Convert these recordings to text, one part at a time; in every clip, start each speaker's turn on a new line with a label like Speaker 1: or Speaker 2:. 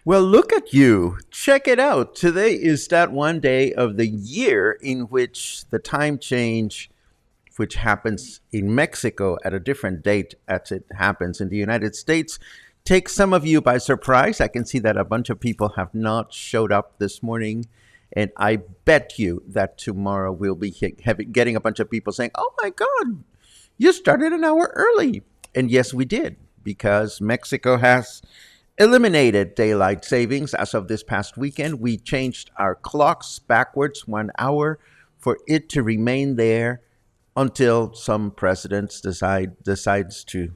Speaker 1: Well, look at you. Check it out. Today is that one day of the year in which the time change, which happens in Mexico at a different date as it happens in the United States, takes some of you by surprise. I can see that a bunch of people have not showed up this morning. And I bet you that tomorrow we'll be getting a bunch of people saying, "Oh my God, you started an hour early." And yes, we did, because Mexico has eliminated daylight savings as of this past weekend. We changed our clocks backwards 1 hour for it to remain there until some president decides to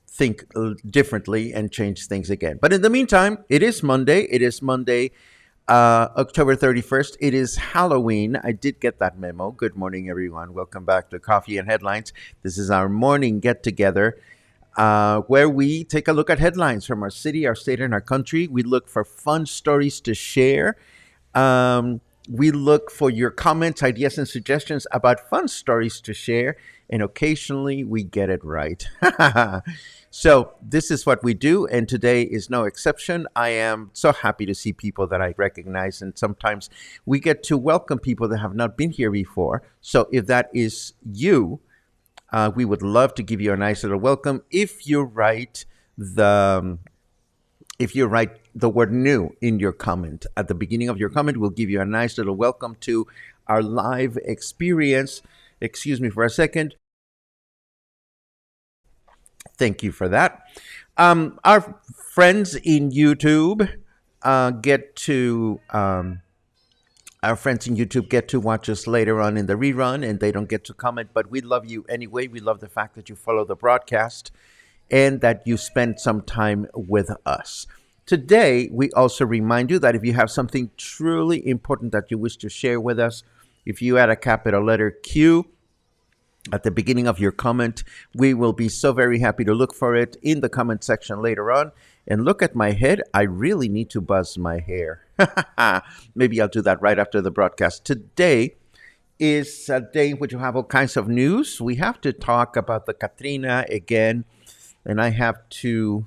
Speaker 1: think differently and change things again. But in the meantime, it is Monday. It is Monday, October 31st. It is Halloween. I did get that memo. Good morning, everyone. Welcome back to Coffee and Headlines. This is our morning get-together where we take a look at headlines from our city, our state, and our country. We look for fun stories to share. We look for your comments, ideas, and suggestions about fun stories to share. And occasionally we get it right. So this is what we do. And today is no exception. I am so happy to see people that I recognize. And sometimes we get to welcome people that have not been here before. So if that is you, we would love to give you a nice little welcome. If you write the word "new" in your comment at the beginning of your comment, we'll give you a nice little welcome to our live experience. Excuse me for a second. Thank you for that. Our friends in YouTube get to watch us later on in the rerun, and they don't get to comment, but we love you anyway. We love the fact that you follow the broadcast and that you spend some time with us. Today, we also remind you that if you have something truly important that you wish to share with us, if you add a capital letter Q at the beginning of your comment, we will be so very happy to look for it in the comment section later on. And look at my head. I really need to buzz my hair. Maybe I'll do that right after the broadcast. Today is a day in which we have all kinds of news. We have to talk about the Catrina again, and I have to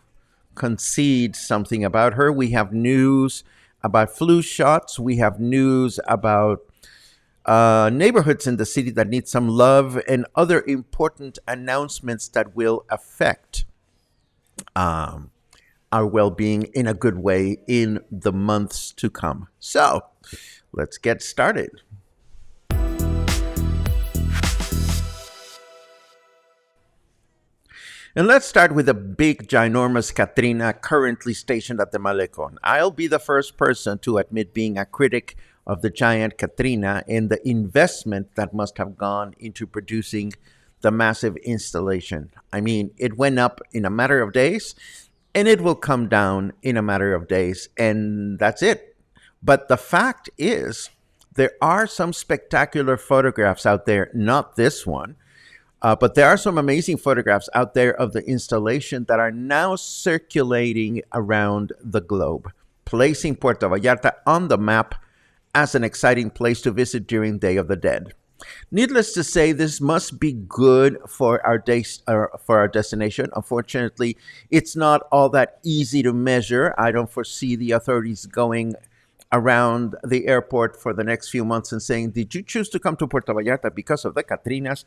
Speaker 1: concede something about her. We have news about flu shots. We have news about neighborhoods in the city that need some love, and other important announcements that will affect our well-being in a good way in the months to come. So let's get started. And let's start with the big, ginormous Catrina currently stationed at the Malecon. I'll be the first person to admit being a critic of the giant Catrina and the investment that must have gone into producing the massive installation. I mean, it went up in a matter of days, and it will come down in a matter of days, and that's it. But the fact is, there are some spectacular photographs out there, not this one, But there are some amazing photographs out there of the installation that are now circulating around the globe, placing Puerto Vallarta on the map as an exciting place to visit during Day of the Dead. Needless to say, this must be good for our for our destination. Unfortunately, it's not all that easy to measure. I don't foresee the authorities going around the airport for the next few months and saying, "Did you choose to come to Puerto Vallarta because of the Catrinas?"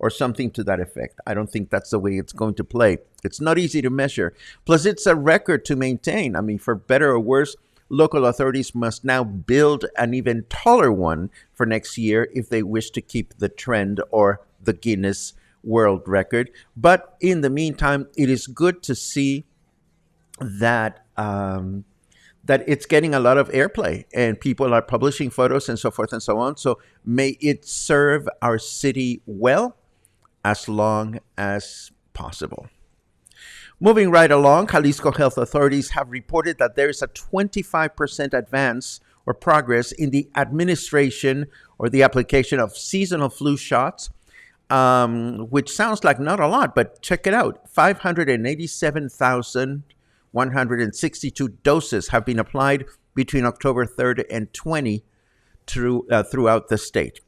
Speaker 1: or something to that effect. I don't think that's the way it's going to play. It's not easy to measure. Plus, it's a record to maintain. I mean, for better or worse, local authorities must now build an even taller one for next year if they wish to keep the trend or the Guinness World Record. But in the meantime, it is good to see that that it's getting a lot of airplay and people are publishing photos and so forth and so on. So may it serve our city well as long as possible. Moving right along, Jalisco health authorities have reported that there is a 25% advance or progress in the administration or the application of seasonal flu shots, which sounds like not a lot, but check it out. 587,162 doses have been applied between October 3rd and 20 throughout the state.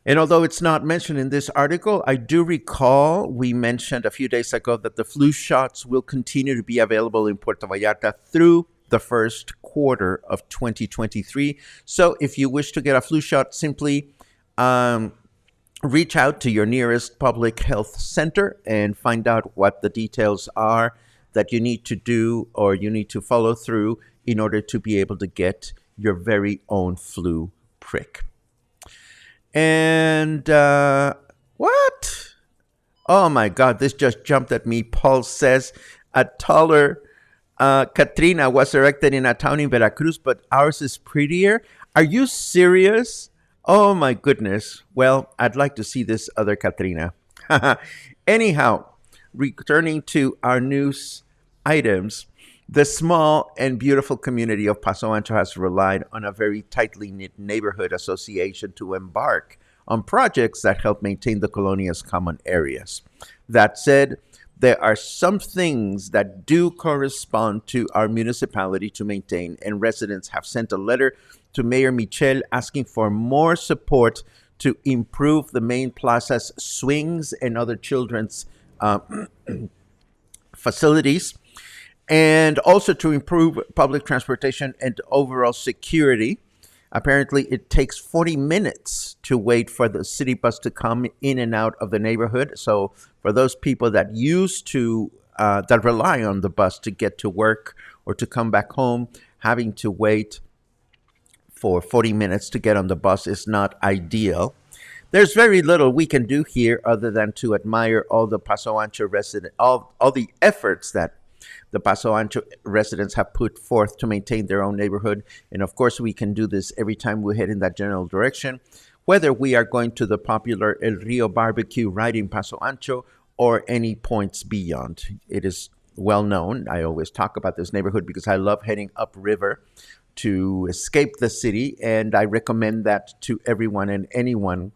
Speaker 1: And although it's not mentioned in this article, I do recall we mentioned a few days ago that the flu shots will continue to be available in Puerto Vallarta through the first quarter of 2023. So if you wish to get a flu shot, simply reach out to your nearest public health center and find out what the details are that you need to do or you need to follow through in order to be able to get your very own flu prick. And what? Oh my God, this just jumped at me. Paul says a taller Catrina was erected in a town in Veracruz, but ours is prettier. Are you serious? Oh my goodness. Well, I'd like to see this other Catrina. Anyhow, returning to our news items, the small and beautiful community of Paso Ancho has relied on a very tightly knit neighborhood association to embark on projects that help maintain the colonia's common areas. That said, there are some things that do correspond to our municipality to maintain, and residents have sent a letter to Mayor Michel asking for more support to improve the main plaza's swings and other children's facilities, and also to improve public transportation and overall security. Apparently, it takes 40 minutes to wait for the city bus to come in and out of the neighborhood. So for those people that that rely on the bus to get to work or to come back home, having to wait for 40 minutes to get on the bus is not ideal. There's very little we can do here other than to admire all the Paso Ancho all the efforts that the Paso Ancho residents have put forth to maintain their own neighborhood. And of course, we can do this every time we head in that general direction, whether we are going to the popular El Rio barbecue right in Paso Ancho or any points beyond. It is well known. I always talk about this neighborhood because I love heading upriver to escape the city. And I recommend that to everyone and anyone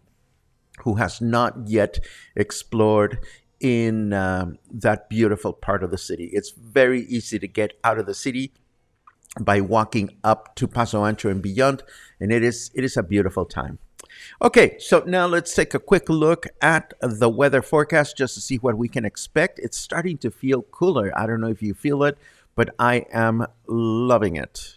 Speaker 1: who has not yet explored in that beautiful part of the city. It's very easy to get out of the city by walking up to Paso Ancho and beyond, and it is a beautiful time. Okay, so now let's take a quick look at the weather forecast just to see what we can expect. It's starting to feel cooler. I don't know if you feel it, but I am loving it.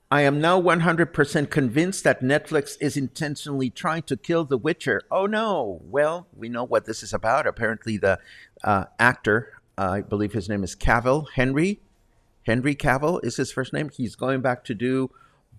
Speaker 1: I am now 100% convinced that Netflix is intentionally trying to kill The Witcher. Oh no! Well, we know what this is about. Apparently the actor, I believe his name is Henry Cavill is his first name. He's going back to do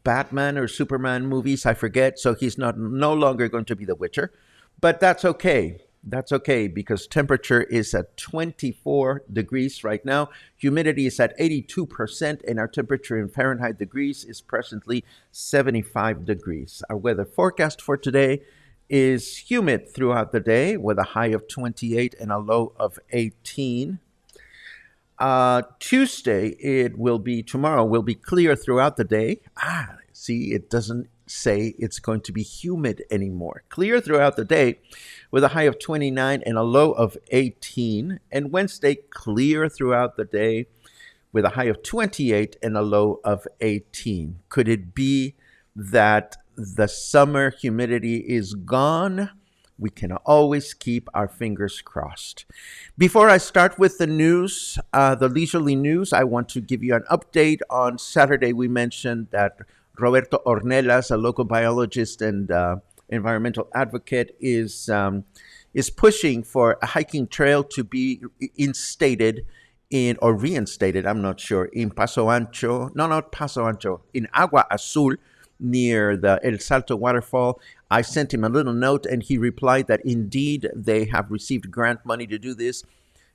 Speaker 1: Batman or Superman movies, I forget. So he's no longer going to be The Witcher. But that's okay. That's okay because temperature is at 24 degrees right now. Humidity is at 82%, and our temperature in Fahrenheit degrees is presently 75 degrees. Our weather forecast for today is humid throughout the day with a high of 28 and a low of 18. Tomorrow will be clear throughout the day. See, it doesn't say it's going to be humid anymore. Clear throughout the day with a high of 29 and a low of 18. And Wednesday, clear throughout the day with a high of 28 and a low of 18. Could it be that the summer humidity is gone? We can always keep our fingers crossed. Before I start with the news, the leisurely news, I want to give you an update. On Saturday, we mentioned that Roberto Ornelas, a local biologist and environmental advocate, is pushing for a hiking trail to be instated in or reinstated, I'm not sure, in Paso Ancho, no, not Paso Ancho, in Agua Azul near the El Salto waterfall. I sent him a little note and he replied that indeed they have received grant money to do this.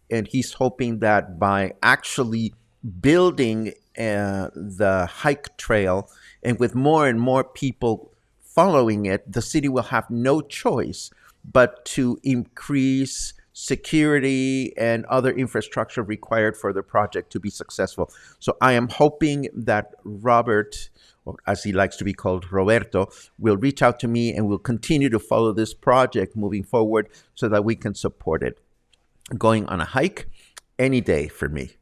Speaker 1: And he's hoping that by actually building the hike trail and with more and more people following it, the city will have no choice but to increase security and other infrastructure required for the project to be successful. So I am hoping that Robert, or as he likes to be called, Roberto, will reach out to me and will continue to follow this project moving forward so that we can support it. Going on a hike any day for me.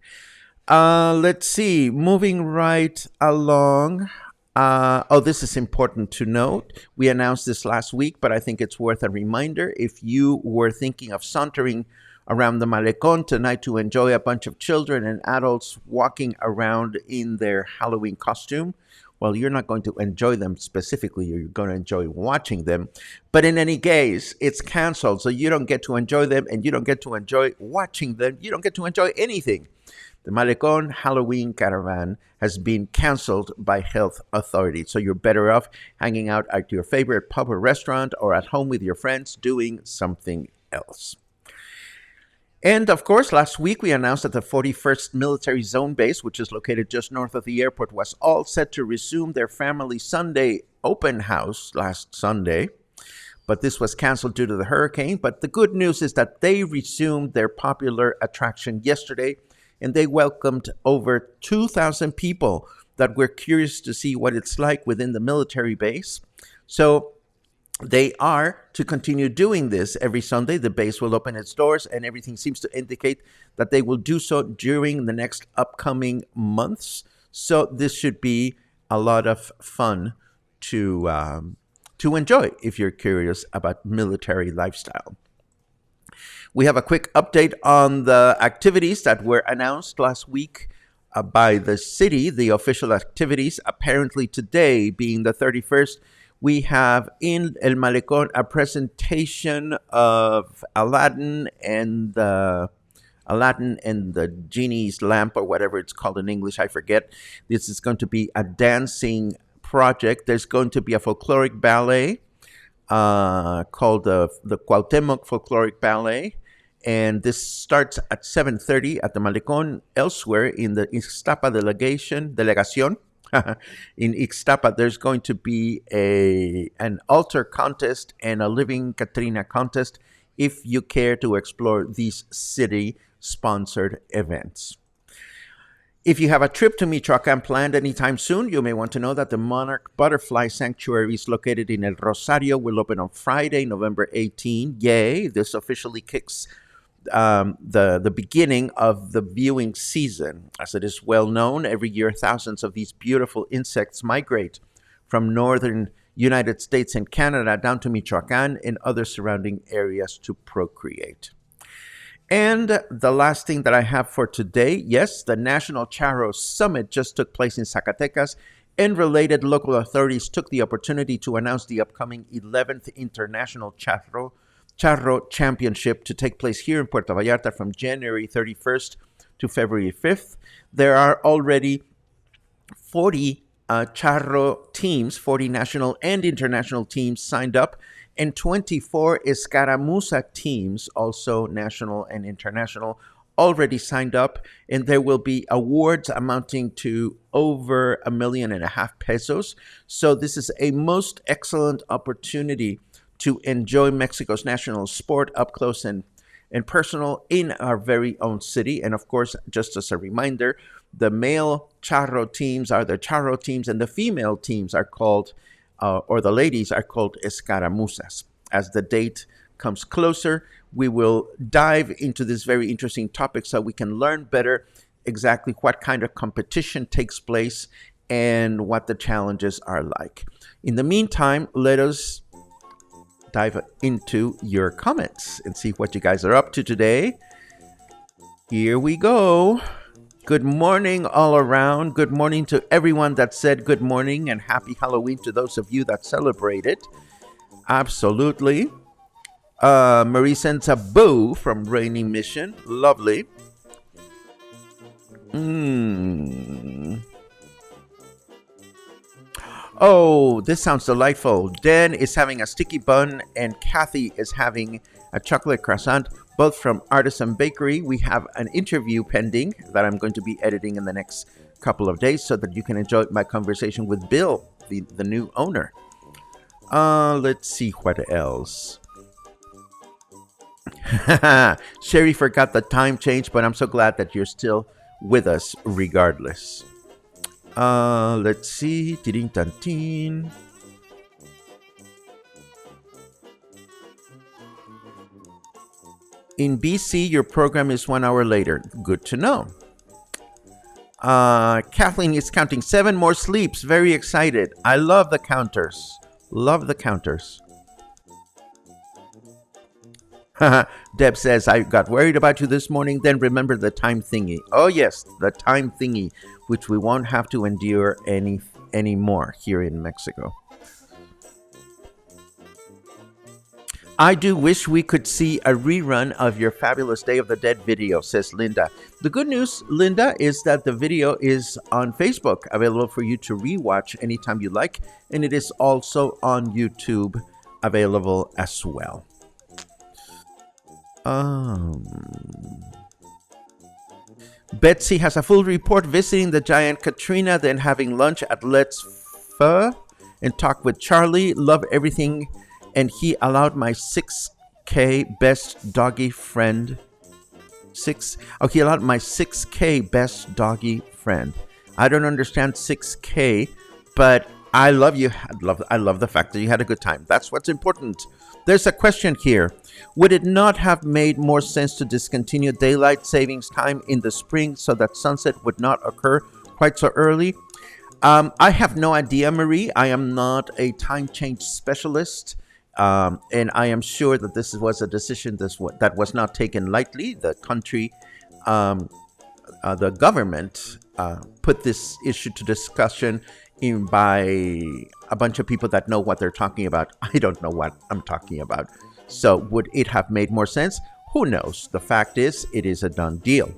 Speaker 1: Let's see, moving right along. This is important to note. We announced this last week, but I think it's worth a reminder. If you were thinking of sauntering around the Malecón tonight to enjoy a bunch of children and adults walking around in their Halloween costume, well, you're not going to enjoy them specifically. You're going to enjoy watching them. But in any case, it's canceled. So you don't get to enjoy them and you don't get to enjoy watching them. You don't get to enjoy anything. The Malecón Halloween Caravan has been canceled by health authorities. So you're better off hanging out at your favorite pub or restaurant or at home with your friends doing something else. And of course, last week we announced that the 41st Military Zone Base, which is located just north of the airport, was all set to resume their Family Sunday open house last Sunday. But this was canceled due to the hurricane. But the good news is that they resumed their popular attraction yesterday, and they welcomed over 2,000 people that were curious to see what it's like within the military base. So they are to continue doing this every Sunday. The base will open its doors, and everything seems to indicate that they will do so during the next upcoming months. So this should be a lot of fun to enjoy if you're curious about military lifestyle. We have a quick update on the activities that were announced last week by the city, the official activities. Apparently today, being the 31st, we have in El Malecón a presentation of Aladdin and the genie's lamp, or whatever it's called in English, I forget. This is going to be a dancing project. There's going to be a folkloric ballet called the Cuauhtémoc Folkloric Ballet. And this starts at 7:30 at the Malecón. Elsewhere in the Ixtapa delegation, in Ixtapa, there's going to be an altar contest and a living Catrina contest if you care to explore these city-sponsored events. If you have a trip to Michoacán planned anytime soon, you may want to know that the Monarch Butterfly Sanctuary is located in El Rosario. Will open on Friday, November 18. Yay! This officially kicks the beginning of the viewing season. As it is well known, every year thousands of these beautiful insects migrate from northern United States and Canada down to Michoacán and other surrounding areas to procreate. And the last thing that I have for today, yes, the National Charro Summit just took place in Zacatecas, and related local authorities took the opportunity to announce the upcoming 11th International Charro Championship to take place here in Puerto Vallarta from January 31st to February 5th. There are already 40 Charro teams, 40 national and international teams signed up, and 24 Escaramuza teams, also national and international, already signed up. And there will be awards amounting to over $1.5 million pesos. So this is a most excellent opportunity to enjoy Mexico's national sport up close and personal in our very own city. And of course, just as a reminder, The male charro teams are the charro teams, and the female teams are called, or the ladies are called escaramuzas. As the date comes closer, we will dive into this very interesting topic so we can learn better exactly what kind of competition takes place and what the challenges are like. In the meantime, let us dive into your comments and see what you guys are up to today. Here we go. Good morning all around. Good morning to everyone that said good morning, and happy Halloween to those of you that celebrate it. Absolutely. Marie sends a boo from Rainy Mission. Lovely. Oh, this sounds delightful. Dan is having a sticky bun and Kathy is having a chocolate croissant, both from Artisan Bakery. We have an interview pending that I'm going to be editing in the next couple of days so that you can enjoy my conversation with Bill, the new owner. Let's see what else. Sherry forgot the time change, but I'm so glad that you're still with us regardless. Let's see. In BC, your program is 1 hour later. Good to know. Kathleen is counting 7 more sleeps. Very excited. I love the counters. Love the counters. Deb says, I got worried about you this morning, then remember the time thingy. Oh yes, the time thingy, which we won't have to endure anymore here in Mexico. I do wish we could see a rerun of your fabulous Day of the Dead video, says Linda. The good news, Linda, is that the video is on Facebook, available for you to rewatch anytime you like, and it is also on YouTube, available as well. Betsy has a full report visiting the giant Catrina, then having lunch at Let's Pho and talk with Charlie. Love everything, and he allowed my 6K best doggy friend. He allowed my 6K best doggy friend. I don't understand 6K, but I love you. I love the fact that you had a good time. That's what's important. There's a question here. Would it not have made more sense to discontinue daylight savings time in the spring so that sunset would not occur quite so early? I have no idea, Marie. I am not a time change specialist, and I am sure that this was a decision that was not taken lightly. The country, the government, put this issue to discussion by a bunch of people that know what they're talking about. I don't know what I'm talking about. So would it have made more sense? Who knows? The fact is, it is a done deal.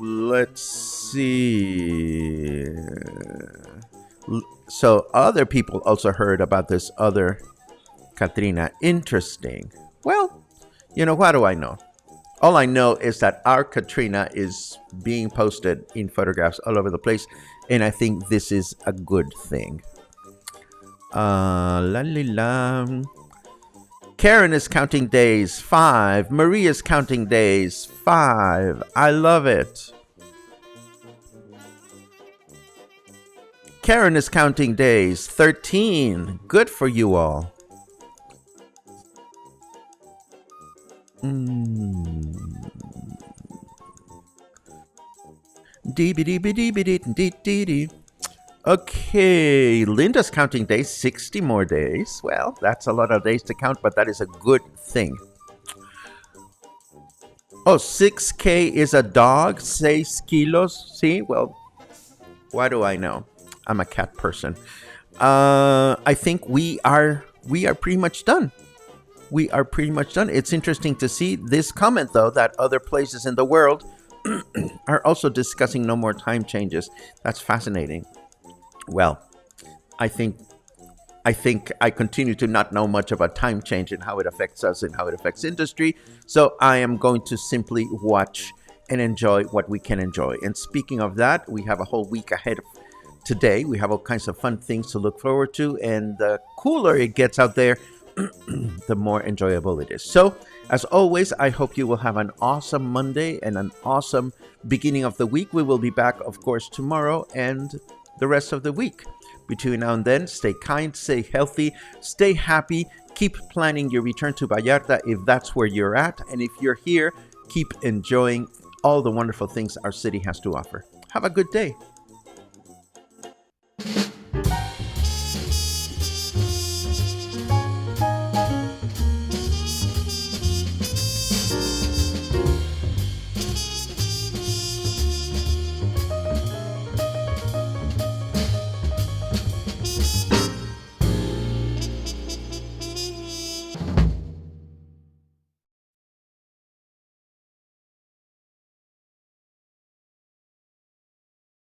Speaker 1: Let's see. So other people also heard about this other Catrina. Interesting. Well, what do I know? All I know is that our Catrina is being posted in photographs all over the place, and I think this is a good thing. Karen is counting days, 5. Marie is counting days, 5. I love it. Karen is counting days, 13. Good for you all. Okay, Linda's counting days, 60 more days. Well, that's a lot of days to count, but that is a good thing. Oh, 6K is a dog, 6 kilos. See, well, why do I know? I'm a cat person. I think we are pretty much done. We are pretty much done. It's interesting to see this comment, though, that other places in the world are also discussing no more time changes. That's fascinating. Well, I think I continue to not know much about time change and how it affects us and how it affects industry. So I am going to simply watch and enjoy what we can enjoy. And speaking of that, we have a whole week ahead of today. We have all kinds of fun things to look forward to. And the cooler it gets out there, the more enjoyable it is. So As always, I hope you will have an awesome Monday and an awesome beginning of the week. We will be back, of course, tomorrow and the rest of the week. Between now and then, stay kind, stay healthy, stay happy. Keep planning your return to Vallarta if that's where you're at. And if you're here, keep enjoying all the wonderful things our city has to offer. Have a good day.